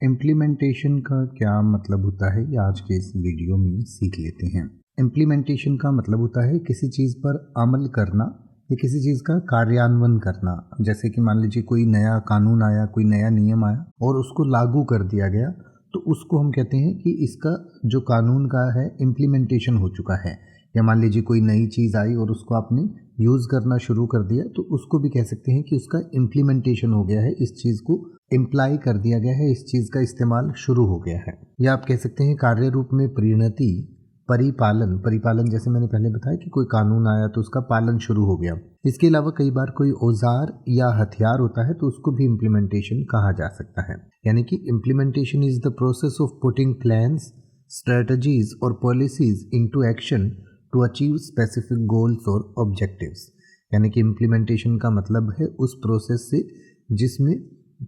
Implementation का क्या मतलब होता है, ये आज के इस वीडियो में सीख लेते हैं। इम्प्लीमेंटेशन का मतलब होता है किसी चीज़ पर अमल करना या किसी चीज़ का कार्यान्वयन करना। जैसे कि मान लीजिए कोई नया कानून आया, कोई नया नियम आया और उसको लागू कर दिया गया, तो उसको हम कहते हैं कि इसका जो कानून का है इम्प्लीमेंटेशन हो चुका है। या मान लीजिए कोई नई चीज़ आई और उसको आपने यूज़ करना शुरू कर दिया, तो उसको भी कह सकते हैं कि उसका इम्प्लीमेंटेशन हो गया है, इस चीज़ को इम्प्लाई कर दिया गया है, इस चीज़ का इस्तेमाल शुरू हो गया है। या आप कह सकते हैं कार्य रूप में परिणति, परिपालन। परिपालन जैसे मैंने पहले बताया कि कोई कानून आया तो उसका पालन शुरू हो गया। इसके अलावा कई बार कोई औजार या हथियार होता है तो उसको भी इम्प्लीमेंटेशन कहा जा सकता है। यानी कि implementation is the process of putting plans, strategies और policies into action to achieve specific goals और ऑब्जेक्टिव्स। यानी कि इम्प्लीमेंटेशन का मतलब है उस प्रोसेस से जिसमें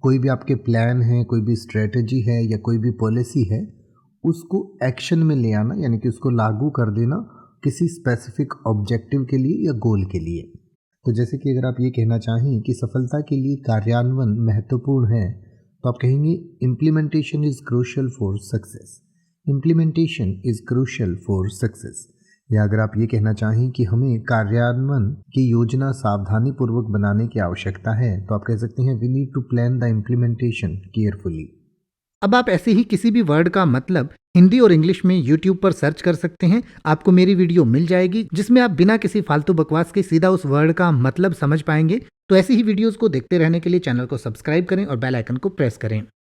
कोई भी आपके प्लान है, कोई भी स्ट्रेटजी है या कोई भी पॉलिसी है, उसको एक्शन में ले आना, यानी कि उसको लागू कर देना किसी स्पेसिफिक ऑब्जेक्टिव के लिए या गोल के लिए। तो जैसे कि अगर आप ये कहना चाहें कि सफलता के लिए कार्यान्वयन महत्वपूर्ण है, तो आप कहेंगे implementation is crucial for success. Implementation is crucial for success. या अगर आप ये कहना चाहें कि हमें कार्यान्वयन की योजना सावधानी पूर्वक बनाने की आवश्यकता है, तो आप कह सकते हैं we need to plan the implementation carefully. अब आप ऐसे ही किसी भी वर्ड का मतलब हिंदी और इंग्लिश में YouTube पर सर्च कर सकते हैं। आपको मेरी वीडियो मिल जाएगी जिसमें आप बिना किसी फालतू बकवास के सीधा उस वर्ड का मतलब समझ पाएंगे। तो ऐसी ही वीडियोस को देखते रहने के लिए चैनल को सब्सक्राइब करें और बेल आइकन को प्रेस करें।